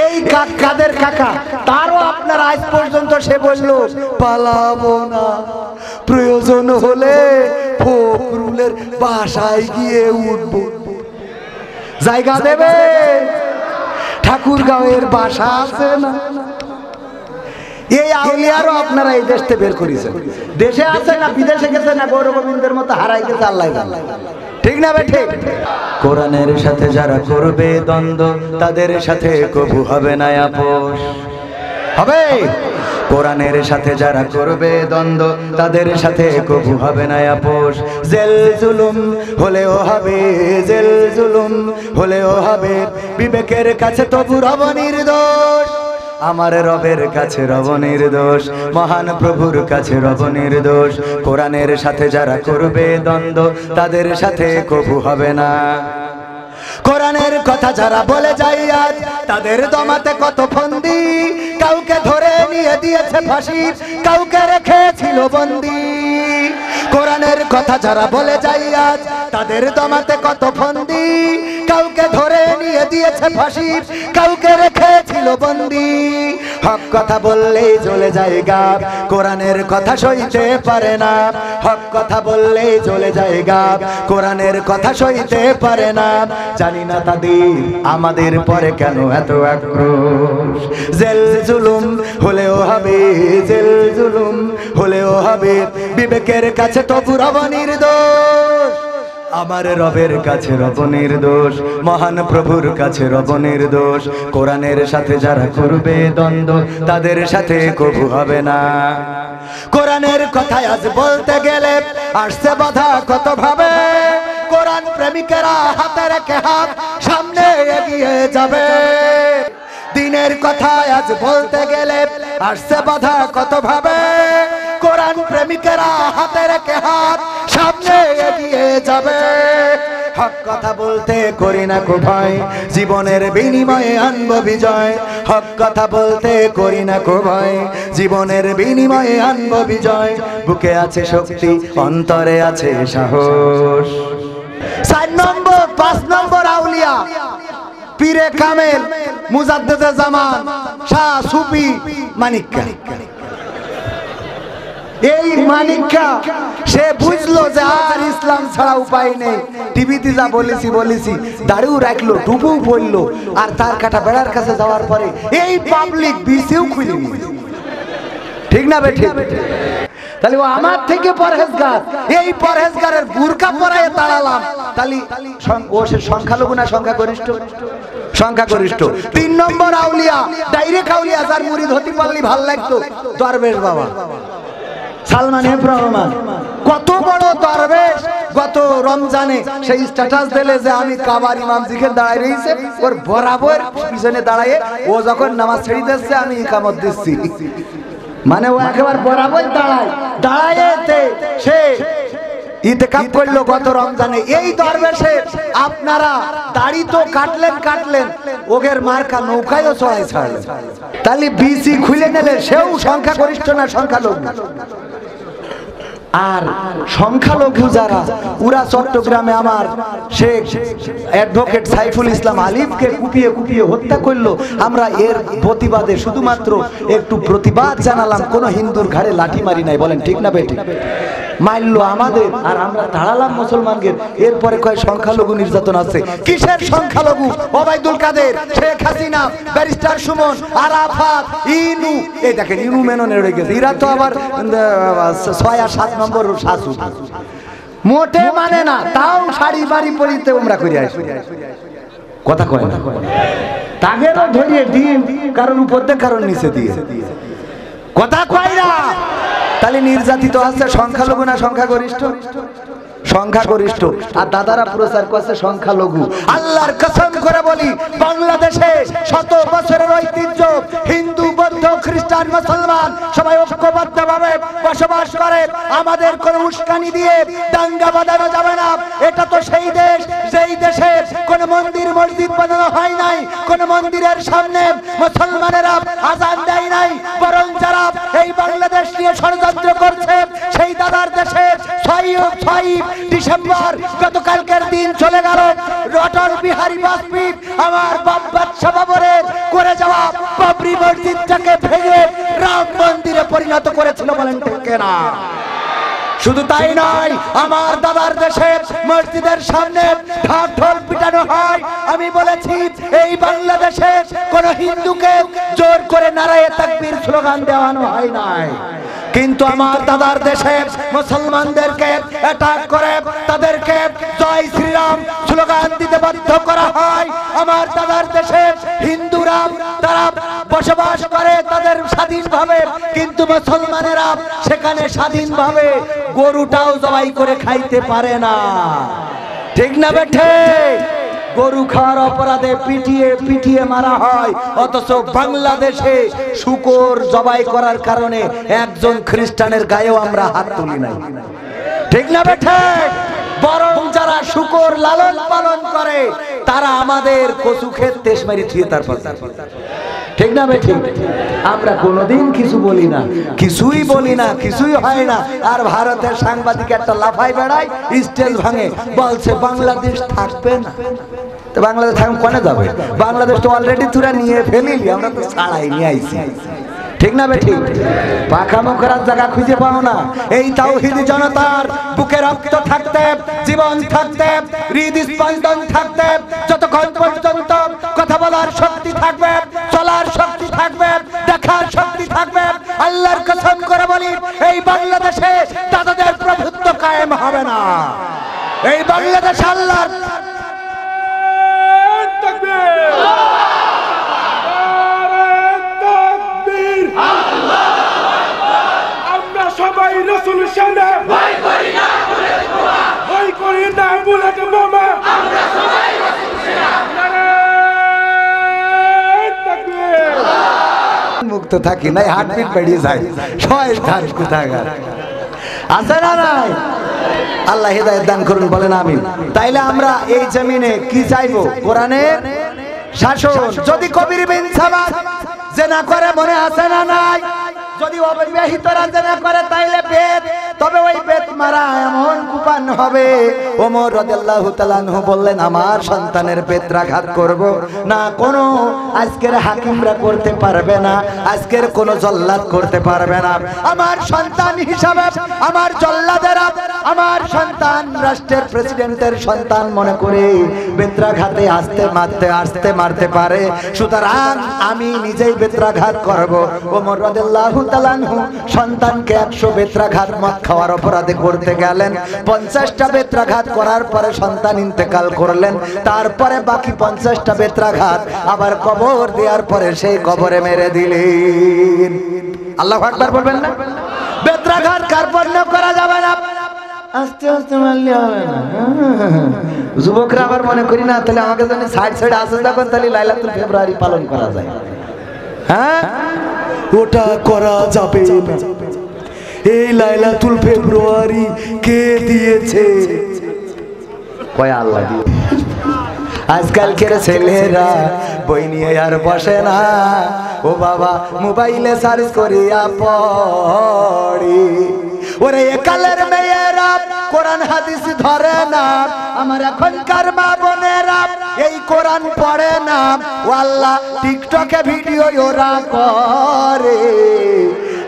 এই কাদের কাকা, তারও আপনার আজ পর্যন্ত সে বলল পালাবো না, প্রয়োজন হলে ফখরুলের বাসায় গিয়ে উঠবো। জায়গা দেবে? ঠাকুরগাঁওয়ের বাসা আছে না? এই আউলিয়ারও আপনারা এই দেশে বের করেছেন। দেশে আছে না বিদেশে গেছে না গৌর গোবিন্দের মতো হারাই গেছে আল্লাহ জানে। ঠিক না বে ঠিক? কোরআনের সাথে যারা করবে দ্বন্দ্ব তাদের সাথে কবু হবে না আপোষ। হবে? কোরআনের সাথে যারা করবে দ্বন্দ্ব তাদের সাথে কবু হবে না আপোষ। জেল জুলুম হলেও হবে, জেল জুলুম হলেও হবে, বিবেকের কাছে তবু রব নির্দোষ। আমার রবের কাছে রব নির্দোষ, মহান প্রভুর কাছে রব নির্দোষ। কোরআনের সাথে যারা করবে দ্বন্দ্ব তাদের সাথে কবু হবে না। কোরআনের কথা যারা বলে যায় আজ তাদের দমাতে কত ফন্দি, কাউকে ধরে নিয়ে দিয়েছে ফাঁসি, কাউকে রেখেছিল বন্দি। কোরআনের কথা যারা বলে যায় আজ তাদের দমাতে কত ফন্দি, কাউকে ধরে নিয়ে দিয়েছে ফাঁসি, কাউকে রেখেছিল বন্দি। হক কথা বললেই জ্বলে যায় গাব, কোরআনের কথা সইতে পারে না। হক কথা বললেই জ্বলে যায় গাব, কোরআনের কথা সইতে পারে না। জানি না তাদের আমাদের পরে কেন এত আক্রোশ। জেল জুলুম হলেও হবে, জেল জুলুম হলেও হবে, বিবেকের কাছে তবু রব নির্দোষ। আমার রবের কাছে রব নির্দোষ, মহান প্রভুর কাছে রব নির্দোষ। কোরআনের সাথে যারা করবে দ্বন্দ্ব তাদের সাথে কবু হবে না। কোরআনের কথায় আজ বলতে গেলে আসছে বাধা কত ভাবে, কোরআন প্রেমিকেরা হাতে রেখে হাত সামনে এগিয়ে যাবে। দিনের কথায় আজ বলতে গেলে আসছে বাধা কত ভাবে, কোরআন প্রেমিকেরা হাতে রেখে হাত সামনে এগিয়ে যাবে। হক কথা বলতে করি না কো ভয়, জীবনের বিনিময়ে আনবো বিজয়। হক কথা বলতে করি না কো ভয়, জীবনের বিনিময়ে আনবো বিজয়। বুকে আছে শক্তি, অন্তরে আছে সাহস। 4 নম্বর 5 নম্বর আউলিয়া পীরে কামেল মুজাদ্দেদে জামান শাহ সুফি মানিক্কা। এই মানিক্কা সে বুঝলো যে আর ইসলাম ছাড়া উপায় নেই। টিভিতে যা বলেছি দাড়িও রাখলো, টুপিও পরলো, আর তার কাটা বেড়ার কাছে যাওয়ার পরে এই পাবলিক বিসিও খুলে নিল। ঠিক না বে ঠিক? তাহলে ও আমার থেকে পরহেজগার, এই পরহেজগারের বুরকা পরায় তাড়ালাম। তাহলে ও সে সংখ্যালঘু না সংখ্যাগরিষ্ঠ? সংখ্যাগরিষ্ঠ। 3 নম্বর আউলিয়া, ডাইরেক্ট আউলিয়া, যার মুরিদ হতে পারলে ভাল লাগতো, দরবেশ বাবা সালমান এফ রহমান। কত বড় দরবেশ, গত রমজানে সেই স্ট্যাটাস দিলে যে আমি কাবার ইমাম জিকে দাঁড়ায় রয়েছে, ওর বরাবর পিছনে দাঁড়ায় ও যখন নামাজ ছেড়ে দিচ্ছে আমি ইকামত দিচ্ছি। মানে ও একেবারে বরাবর দাঁড়ায় সে ইতিকাফ করলো গত রমজানে। এই দরবেশে আপনারা দাড়ি তো কাটলেন, ওগের মার্কা নৌকায়ও চড়াই ছাড়লেন। তাহলে বিসি খুলে নিলে সেও সংখ্যাগরিষ্ঠ না সংখ্যালঘু? আর সংখ্যালঘু যারা, ওরা চট্টগ্রামে আমার শেখ অ্যাডভোকেট সাইফুল ইসলাম আলিফকে কুপিয়ে হত্যা করলো। আমরা এর প্রতিবাদে শুধুমাত্র একটু প্রতিবাদ জানালাম, কোন হিন্দুর ঘাড়ে লাঠি মারি নাই। বলেন ঠিক না বেঠিক? মারলো আমাদের আর আমরা তাড়ালাম মুসলমানদের। এরপরে কয় সংখ্যালঘু নির্যাতন আছে। কিসের সংখ্যালঘু? ওবায়দুল কাদের, শেখ হাসিনা, ব্যারিস্টার সুমন, আরাফাত, ইনু। এই দেখেন ইনু মেননে রয়ে গেছে। এরা তো আবার 6 আর 7 নম্বর শাসু মোটে মানে না, তাও শাড়ি বাড়ি পরিতে আমরা করে আসি। কথা কয় না? তাগেরও ধরিয়ে ডিম কারণ উপর দিয়ে কারণ নিচে দিয়ে। কথা কয় না? তাহলে নির্যাতিত আছে সংখ্যালঘু না সংখ্যাগরিষ্ঠ? সংখ্যাগরিষ্ঠ। আর দাদারা প্রচার করছে সংখ্যালঘু। আল্লাহর কসম করে বলি, বাংলাদেশে 100 বছরের ঐতিহ্য, হিন্দু বৌদ্ধ খ্রিস্টান মুসলমান সবাই ঐক্যবদ্ধভাবে বসবাস করে। আমাদের কোন উস্কানি দিয়ে দাঙ্গা বাঁধানো যাবে না। এটা তো সেই দেশ যেই দেশে কোন মন্দির মসজিদ বানানো হয় নাই, কোন মন্দিরের সামনে মুসলমানেরা আজান দেয় নাই, বরং যারা এই বাংলাদেশ নিয়ে ষড়যন্ত্র করছে সেই দাদার দেশে 6 ডিসেম্বর গতকালকের দিন চলে গেল। অটল বিহারী বাজপেয়ী আমার বাপ বাদশা বাবরের করে যাওয়া বাবরি মসজিদটাকে ভেঙে রাম মন্দিরে পরিণত করেছিল, বলেন ঠিক না? শুধু তাই নয়, আমার দাদার দেশে মসজিদের সামনে ঢাক ঢোল পিটানো হয়। আমি বলেছি এই বাংলাদেশে কোন হিন্দুকে জোর করে নারায়ে তাকবীর স্লোগান দেওয়ানো হয় নাই, কিন্তু আমার দাদার দেশে মুসলমানদেরকে অ্যাটাক করে তাদেরকে জয় শ্রীরাম স্লোগান দিতে বাধ্য করা হয়। আমার দাদার দেশে হিন্দুরা তারা বসবাস করে তাদের স্বাধীনভাবে, কিন্তু মুসলমানেরা সেখানে স্বাধীনভাবে গরুটাও জবাই করে খাইতে পারে না, ঠিক না বেঠে? গরু খাওয়ার অপরাধে পিটিয়ে পিটিয়ে মারা হয়, অথচ বাংলাদেশে শূকর জবাই করার কারণে একজন খ্রিস্টানের গায়েও আমরা হাত তুলি নাই, ঠিক না বেঠে? বরং যারা শূকর লালন পালন করে তারা আমাদের কচু ক্ষেত তেজ মারি থুয়ে তারপর, ঠিক না বেঠে? আমরা কোনোদিন কিছু বলি না, কিছুই বলি না, কিছুই হয় না। আর ভারতের সাংবাদিক একটা লাফাই বেড়ায়, স্টেজ ভাঙে, বলছে বাংলাদেশ থাকবে না। তো বাংলাদেশ থাকবে কোনে যাবে? বাংলাদেশ তো অলরেডি তুরা নিয়ে ফেলিলি, আমরা তো ছাড়াই নিয়ে আইছি, ঠিক না বেঠি? পাখামো করার জায়গা খুঁজে পাও না। এই তাওহীদি জনতার বুকে রক্ত থাকতে, জীবন থাকতে, হৃদস্পন্দন থাকতে, যতক্ষণ পর্যন্ত কথা বলার শক্তি থাকবে, চলার শক্তি থাকবে, দেখার শক্তি থাকবে, আল্লাহর কসম করে বলি এই বাংলাদেশে দাদাদের প্রভুত্ব কায়েম হবে না। এই বাংলাদেশ আল্লাহর আমরা সবাই রাসূল শানে ভয় করি না, বুলেট বোমা ভয় করি না, বুলেট বোমা আমরা সবাই রাসূল শানে তাকবীর। মুক্ত থাকি নাই, হার্টবিট বেরিয়ে যায়, শয়তান কোথাকার আছে না নাই? আল্লাহ হিদায়াত দান করুন, বলেন আমিন। তাইলে আমরা এই জমিনে কি চাইবো? কোরআনের শাসন। যদি কবির বিন সাবাত জেনা করে মনে আছে না নাই? যদি অবিবাহিতরা জেনা করে তাইলে বেদ, তবে ওই বেদ মারা এমন কুপান হবে। ওমর রাদিয়াল্লাহু তাআলা আনহু বললেন আমার সন্তানের বেত্রাঘাত করব না, কোনো আজকের হাকিমরা করতে পারবে না, আজকের কোনো জল্লাদ করতে পারবে না। আমার সন্তান হিসাবে আমার জল্লাদেরা আমার সন্তান রাষ্ট্রের প্রেসিডেন্টের সন্তান মনে করে বেত্রাঘাতে আসতে মারতে পারে, সুতরাং আমি নিজেই বেত্রাঘাত করব। ওমর রাদিয়াল্লাহু তাআলা আনহু সন্তানকে 100 বেত্রাঘাত মদ খাওয়ার অপরাধে করতে গেলেন। 50টা বেত্রাঘাত করার পরে সন্তান ইন্তেকাল করলেন। তারপরে বাকি 50টা বেত্রাঘাত আবার কবর দেওয়ার পরে সেই কবরে মেরে দিলেন। আল্লাহু আকবার বলবেন না? বেত্রাঘাত কার্পণ্য করা যাবে না, আস্তে আস্তে মারলে হবে না। যুবকরা আবার মনে করি না তাহলে আমাকে জানি সাইড আসে যখন তাহলে লাইলাতুল ফেব্রুয়ারি পালন করা যায়। হ্যাঁ, ওটা করা যাবে না। এই লাইলাতুল ফেব্রুয়ারি কে দিয়েছে? কয় আল্লাহ দিয়ে। আজকালকের ছেলেরা বই নিয়ে আর বসে না, ও বাবা মোবাইলে সার্চ করিয়া পড়ি। ওরে একালের মেয়েরা কোরআন হাদিস ধরে না, আমার এখনকার মা বোনেরা এই কোরআন পড়ে না। ও আল্লাহ, টিকটকে ভিডিও ওরা করে।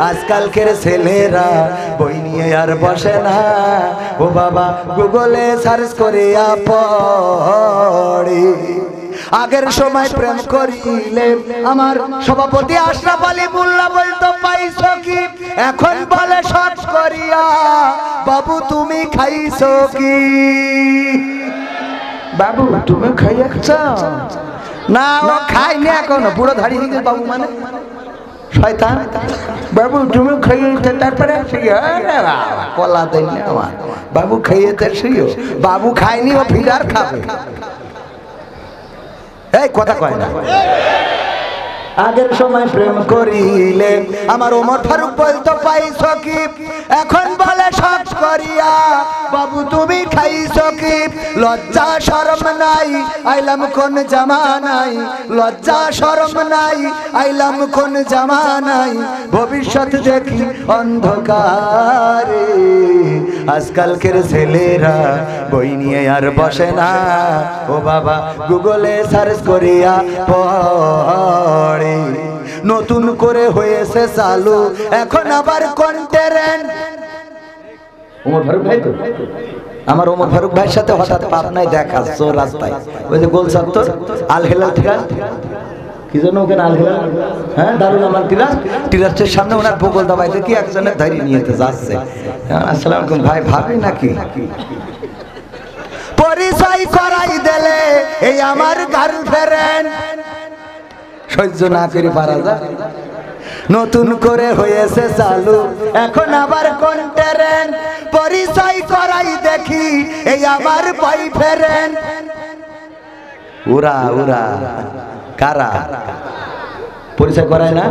আজকালকের ছেলেরা বই নিয়ে আর বসে না, ও বাবা গুগলে সার্চ করিয়া পড়ে। আগের সময় প্রেম করিলে আমার সভাপতি আশরাফ আলী মোল্লা বলতো পাইছো কি, এখন বলে সব করিয়া বাবু তুমি খাইছো কি? বাবু তুমি খাইয়াছ না? ও খাইনি এখনো, বুড়ো ধাড়ি হয়ে গেছে বাবু মানে শয়তান। বাবু তুমি খাইয়েছে তারপরে কলা দেন আমার বাবু খাইয়েছে শুইও। বাবু খায়নি, ও ফিরার খাবে। এই কথা কয় না। আগের সময় প্রেম করিলে আমার ওমর ফারুক বলতো পাইছো কি, এখন বলে সব করিয়া বাবু তুমি খাইছো কি? লজ্জা শরম নাই, আইলাম কোন জামানাই, লজ্জা শরম নাই, আইলাম কোন জামানাই, ভবিষ্যৎ দেখি অন্ধকারে। আজকালকের ছেলেরা বই নিয়ে আর বসে না, ও বাবা গুগলে সার্চ করিয়া পড়ে। নতুন করে হয়েছে চালু এখন আবার কন্টেন্ট। ওমর ফারুক ভাই তো আমার ওমর ফারুক ভাইয়ের সাথে হঠাৎ পাবনায় দেখা রাস্তায়, ওই যে গোল চত্বর আল হেলাল টিরাস, কি জন্য ওখানে আল হেলাল, হ্যাঁ দারুল আমান টিরাসের সামনে ওনার বগল দাবাইতে কি একজনের ধৈর্য নিয়ে যাচ্ছে। আসসালামু আলাইকুম ভাই, ভাবি নাকি? পরিচয় করাই দিলে এই আমার গার্লফ্রেন্ড, সহ্য না করে পারা যায়। নতুন করে হয়েছে চালু এখন আবার কন্টেন্ট। পরিচয় করাই দেখি এই আমার বয়ফ্রেন্ড। উরা উরা কারা পরিচয় করায় না,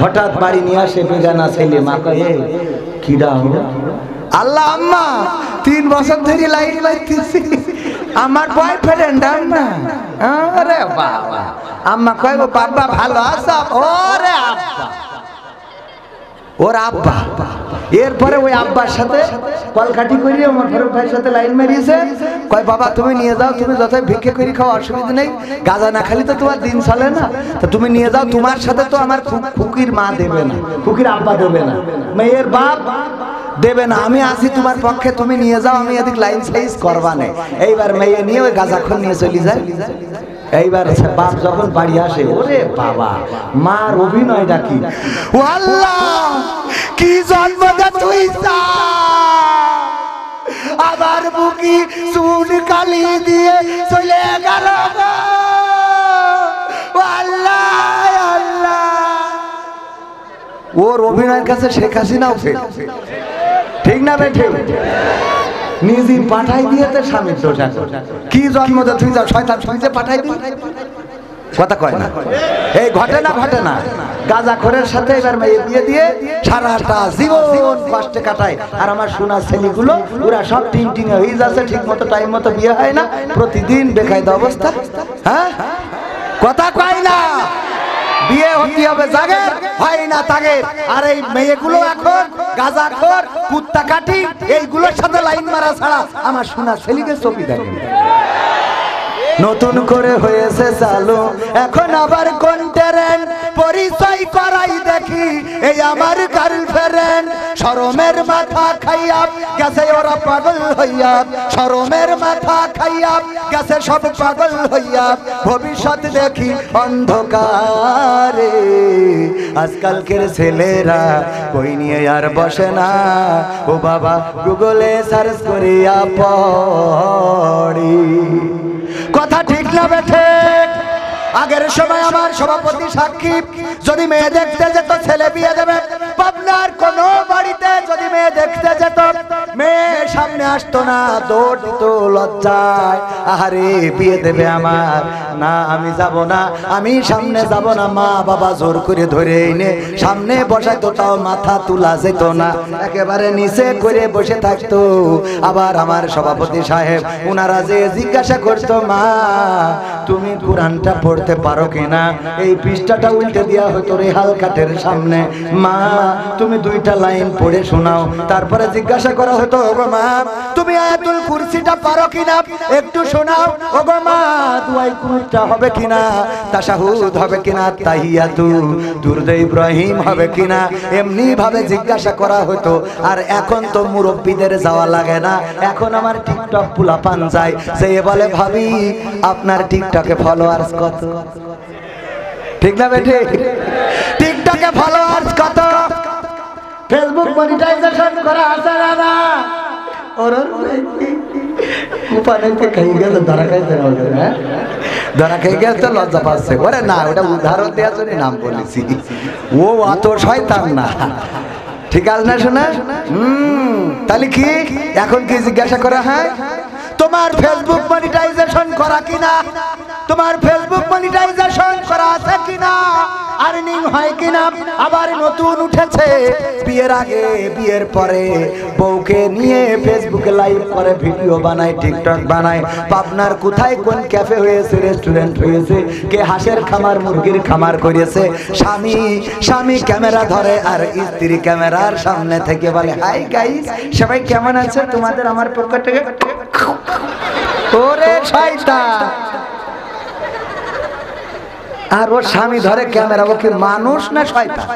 হঠাৎ বাড়ি নিয়ে আসে বেগানা ছেলে, মা কয়ে কিডা হলো? আল্লাহ আম্মা 3 বছর ধরে লাইট লাইতেছি, আমার বয়ফ্রেন্ড আম্মা। আরে বাবা, আম্মা কয় বাবা ভালো আছো? ওরে আব্বা, ওর আব্বা। এরপরে ওই আব্বার সাথে কলকাঠি করিয়ে ওমর ফারুক ভাইয়ের সাথে লাইন মারিয়েছে, কয় বাবা তুমি নিয়ে যাও, তুমি যতই ভিক্ষে করে খাও অসুবিধা নেই, গাঁজা না খালি তো তোমার দিন চলে না, তো তুমি নিয়ে যাও, তোমার সাথে তো আমার ফুকির মা দেবে না, ফুকির আব্বা দেবে না, মেয়ের বাপ দেবে না, আমি আছি তোমার পক্ষে, তুমি নিয়ে যাও, আমি এদিক লাইন সাইজ করবা না। এইবার মেয়ে নিয়ে ওই গাঁজাখন নিয়ে চলে যায়। এইবার বাপ যখন বাড়ি আসে, ওরে বাবা মার অভিনয়টা কি! ও আল্লাহ, কি জন্ম দে তুই আবার বুকি চুন কালি দিয়ে চলে গেল। ও আল্লাহ আল্লাহ, ওর অভিনয়ের কাছে শেখ হাসিনাও ফেল, ঠিক না বেঠে? নিজে পাঠাই দিয়েতে স্বামীর দোষ। কি জন্ম দে তুই যাও, শয়তান শুনছে পাঠাই দি, কথা কয় না। এই ঘটে না গাঁজাখোরের সাথে এবার মেয়ে বিয়ে দিয়ে সারাটা জীবন কষ্টে কাটায়। আর আমার সোনা ছেলেগুলো ওরা সব টিনে হয়ে যাচ্ছে, ঠিক মতো টাইম মতো বিয়ে হয় না, প্রতিদিন বেকায়দা অবস্থা। হ্যাঁ কথা কয় না, বিয়ে হতে হবে জাগে, হয় না তাগে। আর এই মেয়েগুলো এখন গাঁজাখোর কুত্তা কাটি এইগুলোর সাথে লাইন মারা ছাড়া আমার সোনা ছেলেকে চোখে দেখে। নতুন করে হয়েছে চালু এখন আবার কন্টেন্ট। পরিচয় করাই দেখি এই আমার গার্লফ্রেন্ড। শরমের মাথা খাইয়া গেছে ওরা পাগল হইয়া, শরমের মাথা খাইয়া গেছে সব পাগল হইয়া। ভবিষ্যৎ দেখি অন্ধকারে, আজকালকের ছেলেরা কই নিয়ে আর বসে না, ও বাবা গুগলে সার্চ করিয়া পড়ি। কথা ঠিক না বেঠে? আগের সময় আমার সভাপতি সাক্ষী, যদি মেয়ে দেখতে যেত ছেলে বিয়ে দেবে, পাবনার কোন বাড়িতে যদি মেয়ে দেখতে যেত মেয়ে সামনে আসতো না, দৌড় দিত লজ্জায়। আহারে বিয়ে দেবে আমার, না আমি যাব না, আমি সামনে যাব না। মা বাবা জোর করে ধরে এনে সামনে বসাইতো, তাও মাথা তুলা যেত না, একেবারে নিচে করে বসে থাকতো। আবার আমার সভাপতি সাহেব ওনারা যে জিজ্ঞাসা করতো, মা তুমি কোরআনটা পড়তে পারো কিনা? এই পৃষ্ঠাটা উল্টে দেওয়া হতো রেহাল কাঠের সামনে, মা তুমি 2টা লাইন পড়ে শোনাও। তারপরে জিজ্ঞাসা করা হতো, ওগো মা তুমি আয়াতুল কুরসিটা পারো কিনা, একটু শোনাও। ওগো মা দুআই কুনুতটা হবে কিনা, তাশাহুদ হবে কিনা, তাহিয়াতু দুরুদে ইব্রাহিম হবে কিনা, এমনি ভাবে জিজ্ঞাসা করা হতো। আর এখন তো মুরব্বীদের যাওয়া লাগে না, এখন আমার টিকটক পোলাপান যায়, যে বলে ভাবি আপনার টিকটকে ফলোয়ার্স কত? ঠিক না বেঠে? টিকটকে ফলোয়ার্স কত? ফেসবুক মনিটাইজেশন করা আছে না? ওর কুপানেতে খাই গেল, ধরা খাইতে হবে। হ্যাঁ ধরা খাই গেল তো লজ্জা পাচ্ছে। ওরে না, ওটা উদাহরণ দেওয়ার জন্য নাম বলেছি, ও অত শয়তান না। ঠিক আছে না শোনা? তাহলে কি এখন কি জিজ্ঞাসা করা হয়, তোমার ফেসবুক মনিটাইজেশন করা কিনা, তোমার ফেসবুক মনিটাইজেশন করা আছে কিনা, আর্নিং হয় কিনা? আবার নতুন উঠেছে, বিয়ের আগে বিয়ের পরে বউকে নিয়ে ফেসবুকে লাইভ করে, ভিডিও বানায়, টিকটক বানায়। পাবনার কোথায় কোন ক্যাফে হয়েছে, রেস্টুরেন্ট হয়েছে, কে হাঁসের খামার মুরগির খামার করেছে। স্বামী ক্যামেরা ধরে আর স্ত্রী ক্যামেরার সামনে থেকে বলে, হাই গাইস সবাই কেমন আছে, তোমাদের আমার পক্ষ থেকে। ওরে শয়তান, আর ওর স্বামী ধরে ক্যামেরা, ও কি মানুষ না শয়তান?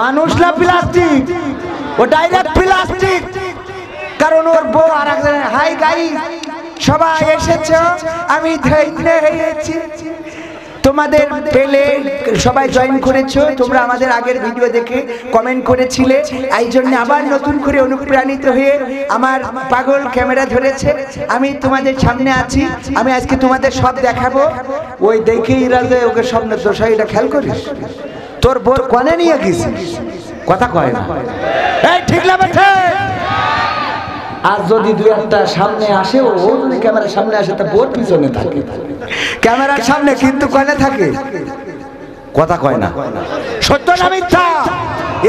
মানুষ না প্লাস্টিক, ও ডাইরেক্ট প্লাস্টিক। কারণ ওর বউ আর একজন, হাই গাইস সবাই এসেছো, আমি ধন্য হয়েছি, তোমাদের পেলে সবাই জয়েন করেছো, তোমরা আমাদের আগের ভিডিও দেখে কমেন্ট করেছিলে, এই জন্য আবার নতুন করে অনুপ্রাণিত হয়ে আমার পাগল ক্যামেরা ধরেছে, আমি তোমাদের সামনে আছি, আমি আজকে তোমাদের সব দেখাবো। ওই দেখেই রাজে ওকে স্বপ্নের দোষ হয়, এটা খেয়াল করিস? তোর বোর কনে নিয়ে গেছিস, কথা কয় না, এই ঠিক না বেঠে? আর যদি দুই একটা সামনে আসে, ও যদি ক্যামেরার সামনে আসে, তা বোর পিছনে থাকে, ক্যামেরার সামনে কিন্তু কনে থাকে, কথা কয় না, সত্য না মিথ্যা?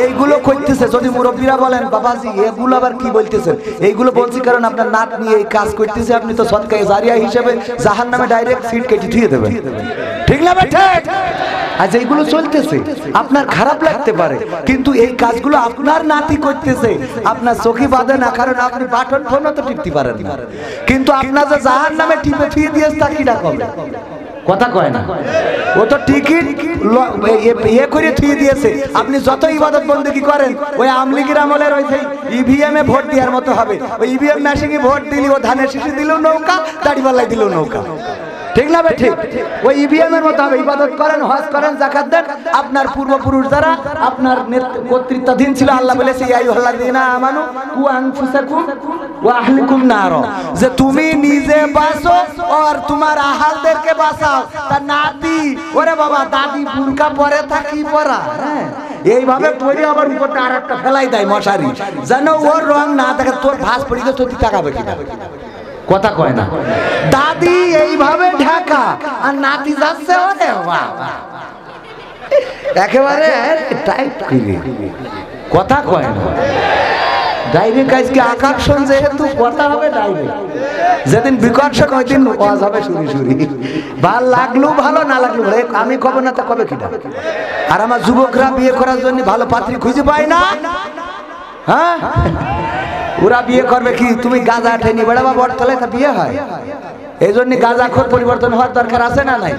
এইগুলো করতেছে। যদি মুরব্বীরা বলেন বাবাজি এগুলো আবার কি বলতেছেন, এইগুলো বলছি কারণ আপনার নাত নিয়ে এই কাজ করতেছে, আপনি তো সদকায়ে জারিয়া হিসেবে জাহান্নামে ডাইরেক্ট সিট কেটে ধুয়ে দেবেন, ঠিক না বেঠে? আজ এইগুলো চলতেছে, আপনার খারাপ লাগতে পারে, কিন্তু এই কাজগুলো আপনার নাতি করতেছে, আপনার চোখে বাঁধে না, কারণ আপনি বাটন ফোনও তো টিপতে পারেন না, কিন্তু আপনার যে জাহান্নামে টিপে ফিরে দিয়েছে তা কি ডাকবে, কথা কয় না? ও তো টিকিট ইয়ে করে থুয়ে দিয়েছে। আপনি যত ইবাদত বন্দেগী করেন, ওই আমলিগির আমলের ওই ইভিএম এ ভোট দেওয়ার মতো হবে। ওই ইভিএম মেশিনে ভোট দিলি, ও ধানের শীষে দিলেও নৌকা, দাড়িপাল্লায় দিলেও নৌকা, ঠিক না ভাই? ঠিক ওই ইভিএম এর মতো হবে। ইবাদত করেন, হজ করেন, যাকাত দেন, আপনার পূর্বপুরুষ যারা আপনার কর্তৃত্বাধীন ছিল, আল্লাহ বলেছে ইয়া আইয়ুহাল্লাযীনা আমানু কু আনফুসাকুম ওয়া আহলিকুম নার, যে তুমি নিজে বাঁচো আর তোমার আহালদেরকে বাঁচাও। তা নাতি, ওরে বাবা দাদি বুরকা পরে থাকি পরা, হ্যাঁ এইভাবে পরে আবার উপরে আরেকটা ফেলাই দেয় মশারি, যেন ওর রং না থাকে, তোর ভাঁজ পড়ে গেছে, তুই তাকাবে কিনা, কথা কয় না? দাদি এইভাবে ঢাকা আর নাতি যাচ্ছে ওরে বাবা একেবারে টাইট করে, কথা কয় না? ডাইরেক্ট আজকে আকর্ষণ, যেহেতু কথা হবে ডাইরেক্ট, যেদিন বিকর্ষণ ওই দিন ওয়াজ হবে শুরি শুরি, ভাল লাগলো ভালো, না লাগলো ভালো, আমি কবে না তা কবে কিনা? আর আমার যুবকরা বিয়ে করার জন্য ভালো পাত্রী খুঁজে পায় না, হ্যাঁ ওরা বিয়ে করবে কি? তুমি গাঁজা ঠেনি বেড়াবা বটতলায়, তা বিয়ে হয়? এই জন্য গাঁজাখোর পরিবর্তন হওয়ার দরকার আছে না নাই?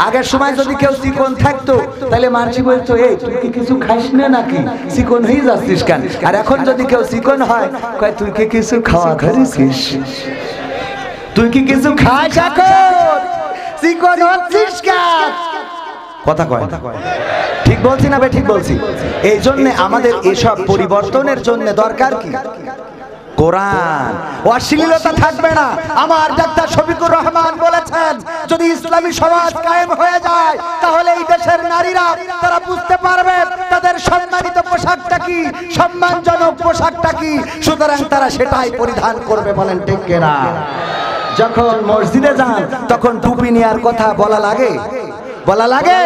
আগের সময় যদি কেউ চিকন থাকতো, তাহলে মানুষ বলতো এই তুই কি কিছু খাইস না নাকি, চিকন হয়ে যাচ্ছিস কেন? আর এখন যদি কেউ চিকন হয়, কয় তুই কি কিছু খাওয়া ধরেছিস, তুই কি কিছু খাস, এখন চিকন হচ্ছিস কেন, কথা কয়? ঠিক বলছি না ভাই? ঠিক বলছি। এই জন্য আমাদের এসব পরিবর্তনের জন্য দরকার কি? কোরআন। অশ্লীলতা থাকবে না। আমার ডাক্তার শফিকুর রহমান বলেছেন, যদি ইসলামী সমাজ কায়েম হয়ে যায়, তাহলে এই দেশের নারীরা তারা বুঝতে পারবে তাদের সম্মানিত পোশাকটা কি, সম্মানজনক পোশাকটা কি, সুতরাং তারা সেটাই পরিধান করবে। বলেন ঠিক কিনা? যখন মসজিদে যান তখন টুপি নেওয়ার কথা বলা লাগে? বলা লাগে?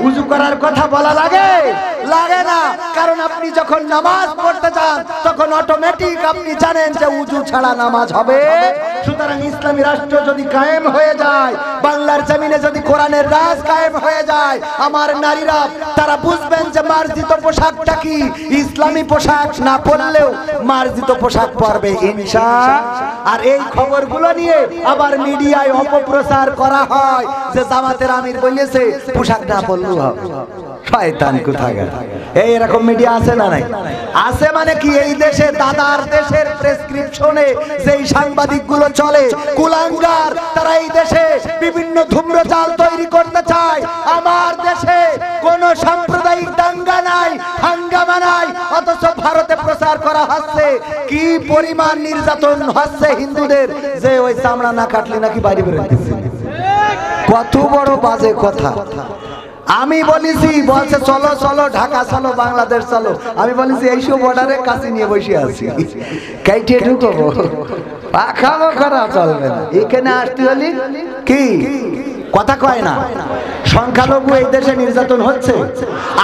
উজু করার কথা বলা লাগে? লাগে না, কারণ আপনি যখন নামাজ পড়তে যান তখন অটোমেটিক আপনি জানেন যে উজু ছাড়া নামাজ হবে। সুতরাং ইসলামী রাষ্ট্র যদি কায়েম হয়ে যায়, বাংলার জমিনে যদি কোরআনের রাজ কায়েম হয়ে যায়, আমার নারীরা তারা বুঝবেন যে মার্জিত পোশাকটা কি, ইসলামী পোশাক না পরলেও মার্জিত পোশাক পরবে ইনশাআল্লাহ। আর এই খবরগুলো নিয়ে আবার মিডিয়ায় অপপ্রচার করা হয় যে জামাতের আমির বলেছে পোশাক না পরলেও হবে। শয়তান কোথাকার! এই এরকম মিডিয়া আছে না নাই? আছে মানে কি, এই দেশে দাদার দেশের প্রেসক্রিপশনে যেই সাংবাদিকগুলো চলে কুলাঙ্গার, তারা এই দেশে বিভিন্ন ধূম্রজাল তৈরি করতে চায়। আমার দেশে কোনো সাম্প্রদায়িক দাঙ্গা নাই, হাঙ্গামা নাই, অথচ ভারতে প্রচার করা হচ্ছে কি পরিমাণ নির্যাতন হচ্ছে হিন্দুদের, যে ওই চামড়া না কাটলে নাকি বাড়ি বেরোতেছে। কত বড় বাজে কথা! আমি বলেছি, বলছে চলো চলো ঢাকা চলো, বাংলাদেশ চলো। আমি বলেছি এইসব বর্ডারে কাছে নিয়ে বসে আছি, কাইটে ঢুকবো, পাখামো করা চলবে না। এখানে আসতে হলে কি কথা কয় না? সংখ্যালঘু এই দেশে নির্যাতন হচ্ছে।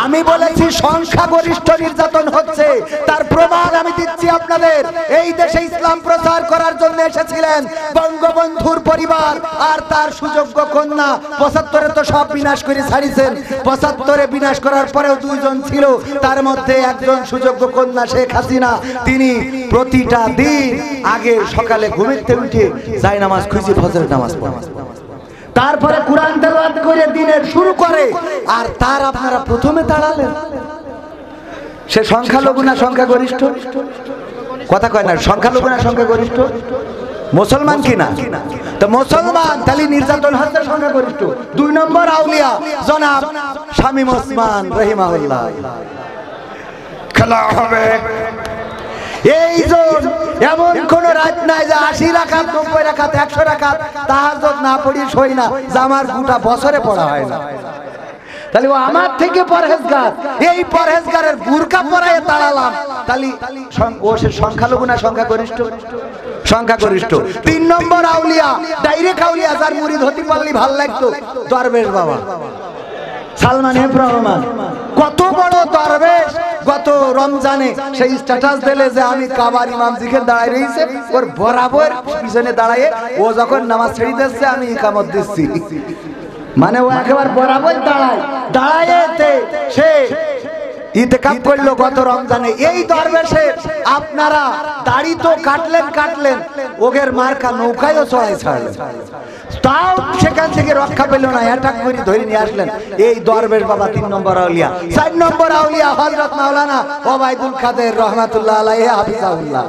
আমি বলেছি সংখ্যাগরিষ্ঠ নির্যাতন হচ্ছে, তার প্রমাণ আমি দিচ্ছি আপনাদের। এই দেশে ইসলাম প্রচার করার জন্য এসেছিলেন বঙ্গবন্ধুর পরিবার আর তার সুযোগ্য কন্যা। ৭৫-এ তো সব বিনাশ করে ছাড়িয়েছেন। ৭৫-এ বিনাশ করার পরেও দুইজন ছিল, তার মধ্যে একজন সুযোগ্য কন্যা শেখ হাসিনা। তিনি প্রতিটা দিন আগে সকালে ঘুমিতে উঠে জায়নামাজ খুঁজে ফজরের নামাজ পড়েন। তারপরে কোরআন তেলাওয়াত করে দিনের শুরু করে, আর তার আপনারা প্রথমে তাড়ালেন। সে সংখ্যালঘু না সংখ্যাগরিষ্ঠ? কথা কয় না, সংখ্যালঘু না সংখ্যাগরিষ্ঠ? মুসলমান কিনা? তো মুসলমান, তাহলে নির্যাতন হচ্ছে সংখ্যাগরিষ্ঠ। 2 নম্বর আউলিয়া জনাব শামীম ওসমান রহিমাহুল্লাহ। খেলা হবে এই জন, এমন কোন রাত নাই যে 80 রাকাত 90 রাকাত 100 রাকাত তাহাজ্জুদ না পড়ি সই না, জামার গোটা বছরে পড়া হয় না। তাহলে ও আমার থেকে পরহেজগার, এই পরহেজগারের বুরকা পরায় তাড়ালাম, তাহলে ও সে সংখ্যালঘু না সংখ্যাগরিষ্ঠ? সংখ্যাগরিষ্ঠ। 3 নম্বর আউলিয়া, ডাইরেক্ট আউলিয়া, যার মুরিদ হতে পারলে ভাল লাগতো, দরবেশ বাবা সালমান এফ রহমান। কত বড় দরবেশ, গত রমজানে সেই স্ট্যাটাস দিলে যে আমি কাবার ইমাম জিকে দাঁড়ায় রয়েছে, ওর বরাবর পিছনে দাঁড়ায়, ও যখন নামাজ ছেড়ে দিচ্ছে আমি ইকামত দিচ্ছি, মানে ও একেবারে বরাবর দাঁড়ায় সে ইতিকাফ করলো গত রমজানে। এই দরবেশে আপনারা দাড়ি তো কাটলেন, ওগের মার্কা নৌকায়ও চড়াই ছাড়লেন, তাও সেখান থেকে রক্ষা পেল না, অ্যাটাক করে ধরে নিয়ে আসলেন। এই দরবেশ বাবা 3 নম্বর আউলিয়া। 4 নম্বর আউলিয়া হযরত মাওলানা ওবায়দুল কাদের রহমাতুল্লাহ আলাইহি হাফিজাহুল্লাহ।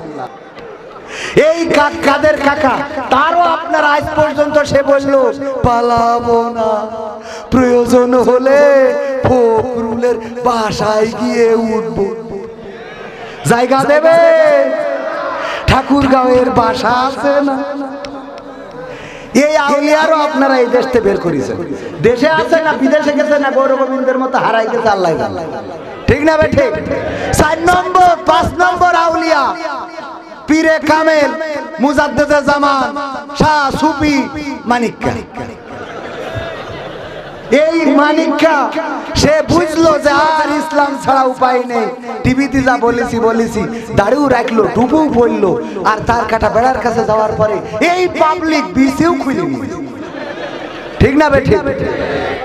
এই কাদের কাকা, তারও আপনারা আজ পর্যন্ত সে বলল পালাবো না, প্রয়োজন হলে ফখরুলের বাসায় গিয়ে উঠব, জায়গা দেবে, ঠাকুরগাঁওয়ের বাসা আছে না। এই আউলিয়ারও আপনারা এই দেশে বের করেছেন। দেশে আছে না বিদেশে গেছে না গৌরগোবিন্দের মতো হারাই গেছে আল্লাহ জানে, ঠিক না বে ঠিক? 4 নম্বর 5 নম্বর আউলিয়া পীরে কামেল মুজাদ্দেদে জামান শাহ সুফি মানিক্কা। এই মানিক্কা সে বুঝলো যে আর ইসলাম ছাড়া উপায় নেই। টিভিতে যা বলেছি দাড়িও রাখলো, টুপিও পরলো, আর তার কাটা বেড়ার কাছে যাওয়ার পরে এই পাবলিক বিসিও খুলে নিল, ঠিক না বেঠে?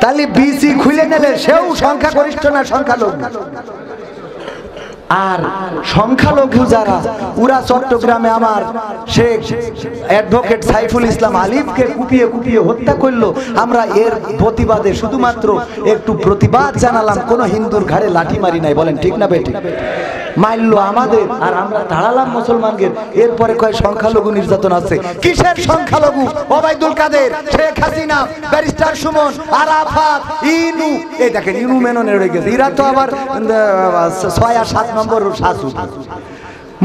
তাহলে বিসি খুলে নিলে সেও সংখ্যাগরিষ্ঠ না সংখ্যালঘু? আর সংখ্যালঘু যারা, ওরা চট্টগ্রামে আমার শেখ অ্যাডভোকেট সাইফুল ইসলাম আলিফকে কুপিয়ে হত্যা করলো। আমরা এর প্রতিবাদে শুধুমাত্র একটু প্রতিবাদ জানালাম, কোন হিন্দুর ঘাড়ে লাঠি মারি নাই, বলেন ঠিক না বেটি? মারলো আমাদের, আর আমরা তাড়ালাম মুসলমানদের। এরপরে কয় সংখ্যালঘু নির্যাতন আছে। কিসের সংখ্যালঘু? ওবায়দুল কাদের, শেখ হাসিনা, ব্যারিস্টার সুমন, আরাফাত, ইনু, এই দেখেন ইনু মেননে রয়ে গেছে। এরা তো আবার 6 আর 7 নম্বর শাসু,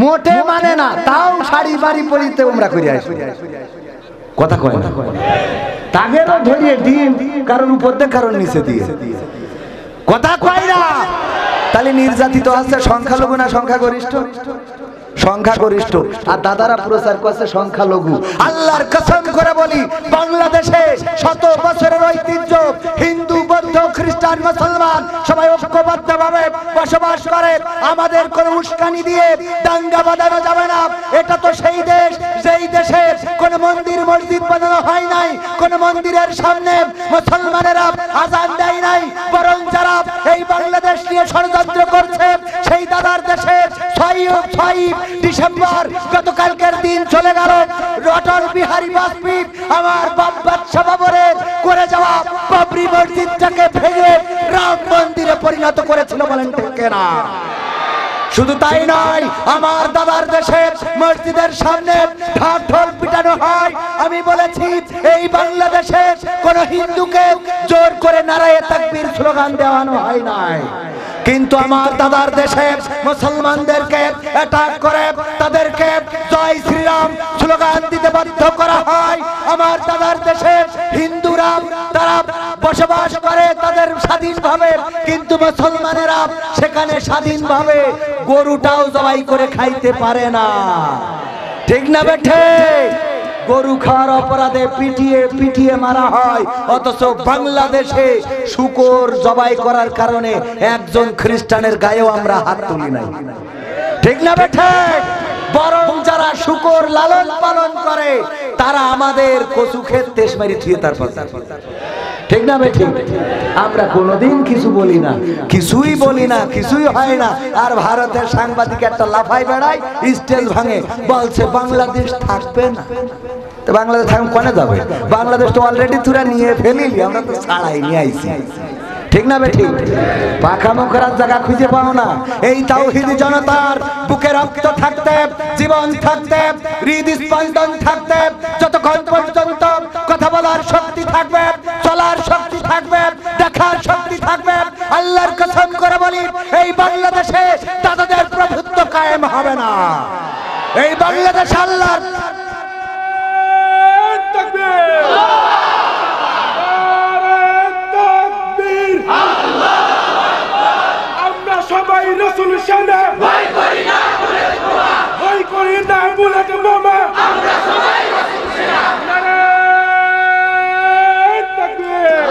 মোটে মানে না, তাও শাড়ি বাড়ি পরিতে উমরা করে আসে। কথা কয় না, তাগেরও ধরিয়ে দিন, কারণ উপর দিয়ে কারণ নিচে দিয়ে, কথা কয় না। তাহলে নির্যাতিত আছে সংখ্যালঘু না সংখ্যাগরিষ্ঠ? সংখ্যাগরিষ্ঠ। আর দাদারা প্রচার করছে সংখ্যালঘু। আল্লাহর কসম করে বলি, বাংলাদেশে 100 বছরের ঐতিহ্য, হিন্দু বৌদ্ধ খ্রিস্টান মুসলমান সবাই ঐক্যবদ্ধভাবে বসবাস করে। আমাদের কোনো উস্কানি দিয়ে দাঙ্গা বাঁধানো যাবে না। এটা তো সেই দেশ যেই দেশে কোনো মন্দির মসজিদ বানানো হয় নাই, কোনো মন্দিরের সামনে মুসলমানেরা আজান দেয় নাই, বরং যারা এই বাংলাদেশ নিয়ে ষড়যন্ত্র করছে সেই দাদার দেশে 6 ডিসেম্বর গতকালকের দিন চলে গেল, অটল বিহারী বাজপেয়ী আমার বাচ্চা বাবরের করে যাওয়া বাবরি মসজিদটাকে ভেঙে রাম মন্দিরে পরিণত করেছিল, বলেন ঠিক না? শুধু তাই নয়, আমার দাদার দেশে মসজিদের সামনে ঢাক ঢোল পিটানো হয়। আমি বলেছি এই বাংলাদেশে কোন হিন্দুকে জোর করে নারায়ে তাকবীর স্লোগান দেওয়ানো হয় নাই, কিন্তু আমার দাদার দেশে মুসলমানদেরকে অ্যাটাক করে তাদেরকে জয় শ্রীরাম স্লোগান দিতে বাধ্য করা হয়। আমার দাদার দেশে হিন্দুরা তারা বসবাস করে তাদের স্বাধীনভাবে, কিন্তু মুসলমানেরা সেখানে স্বাধীনভাবে গরুটাও জবাই করে খাইতে পারে না, ঠিক না বেঠে? গরু খাওয়ার অপরাধে পিটিয়ে মারা হয়, অথচ বাংলাদেশে শূকর জবাই করার কারণে একজন খ্রিস্টানের গায়েও আমরা হাত তুলি নাই, ঠিক না বেঠে? বরং যারা শূকর লালন পালন করে তারা আমাদের কচু ক্ষেত তেজমারি থিয়ে তারপর, ঠিক না বেঠে? আমরা কোনোদিন কিছু বলি না, কিছুই বলি না, কিছুই হয় না। আর ভারতের সাংবাদিক একটা লাফাই বেড়ায়, স্টেজ ভাঙে, বলছে বাংলাদেশ থাকবে না। তো বাংলাদেশ থাকুন কোনে যাবে? বাংলাদেশ তো অলরেডি তুরা নিয়ে ফেলিলি, আমরা তো ছাড়াই নিয়ে আইছি। ঠিক না বেঠিক? পাখা মুখরার জায়গা খুঁজে পাও না। এই তাওহীদি জনতার বুকে রক্ত থাকতে, জীবন থাকতে, হৃদ স্পন্দন থাকতে, যতক্ষণ পর্যন্ত কথা বলার শক্তি থাকবে, চলার শক্তি থাকবে, দেখার শক্তি থাকবে, আল্লাহর কসম করে বলি এই বাংলাদেশে দাদাদের প্রভুত্ব কায়েম হবে না। এই বাংলাদেশ আল্লাহর তাকবীর, তাকবীর। আমরা সবাই রাসূল শানে ভয় করি না বুলেট বোমা, ভয় করি না বুলেট বোমা। আমরা সবাই রাসূল শানে নারায়ে তাকবীর।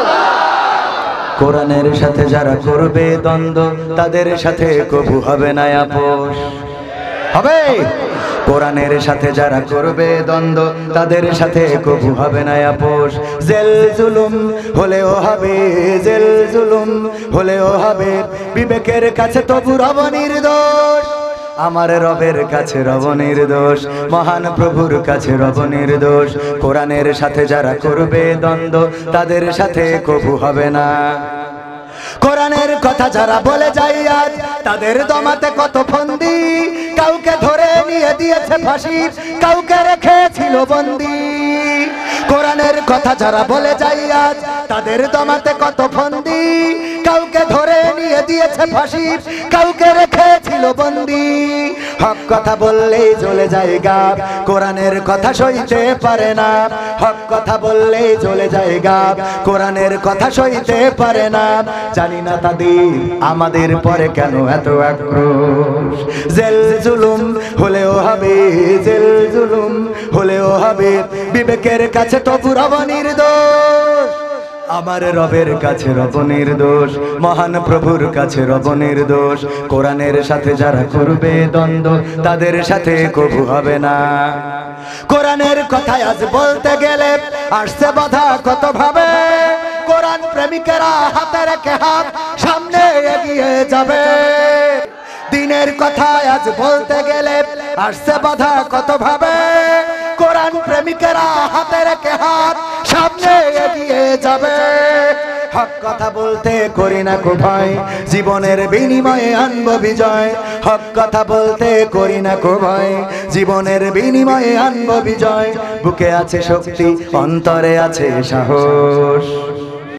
কোরআনের সাথে যারা করবে দ্বন্দ্ব তাদের সাথে কবু হবে না আপোষ। হবে? কোরআনের সাথে যারা করবে দ্বন্দ্ব তাদের সাথে কবু হবে না আপোষ। জেল জুলুম হলেও হবে, জেল জুলুম হলেও হবে, বিবেকের কাছে তবু রব নির্দোষ। আমার রবের কাছে রব নির্দোষ, মহান প্রভুর কাছে রব নির্দোষ। কোরআনের সাথে যারা করবে দ্বন্দ্ব তাদের সাথে কবু হবে না। কোরআনের কথা যারা বলে যায় আজ তাদের দমাতে কত ফন্দি, কাউকে ধরে নিয়ে দিয়েছে ফাঁসি, কাউকে রেখেছিল বন্দি। কোরআনের কথা যারা বলে যায় আজ তাদের দমাতে কত ফন্দি, কাউকে ধরে নিয়ে দিয়েছে ফাঁসি, কাউকে রেখেছিল বন্দি। হক কথা বললেই জ্বলে যায় গাব, কোরআনের কথা সইতে পারে না। হক কথা বললেই জ্বলে যায় গাব, কোরআনের কথা সইতে পারে না। জানি না তাদের আমাদের পরে কেন এত আক্রোশ। জেল জুলুম হলেও হবে, জেল জুলুম হলেও হবে, বিবেকের কাছে তবু রব নির্দোষ। আমার রবের কাছে রব নির্দোষ, মহান প্রভুর কাছে রব নির্দোষ। কোরআনের সাথে যারা করবে দ্বন্দ্ব তাদের সাথে কবু হবে না। কোরআনের কথা আজ বলতে গেলে আসছে বাধা কত ভাবে, কোরআন প্রেমিকেরা হাতে রেখে হাত সামনে এগিয়ে যাবে। দিনের কথা আজ বলতে গেলে আসছে বাধা কত ভাবে, কোরআন প্রেমিকেরা হাতে রেখে হাত সামনে এগিয়ে যাবে। হক কথা বলতে করি না কো ভয়, জীবনের বিনিময়ে আনবো বিজয়। হক কথা বলতে করি না কো ভয়, জীবনের বিনিময়ে আনবো বিজয়। বুকে আছে শক্তি, অন্তরে আছে সাহস।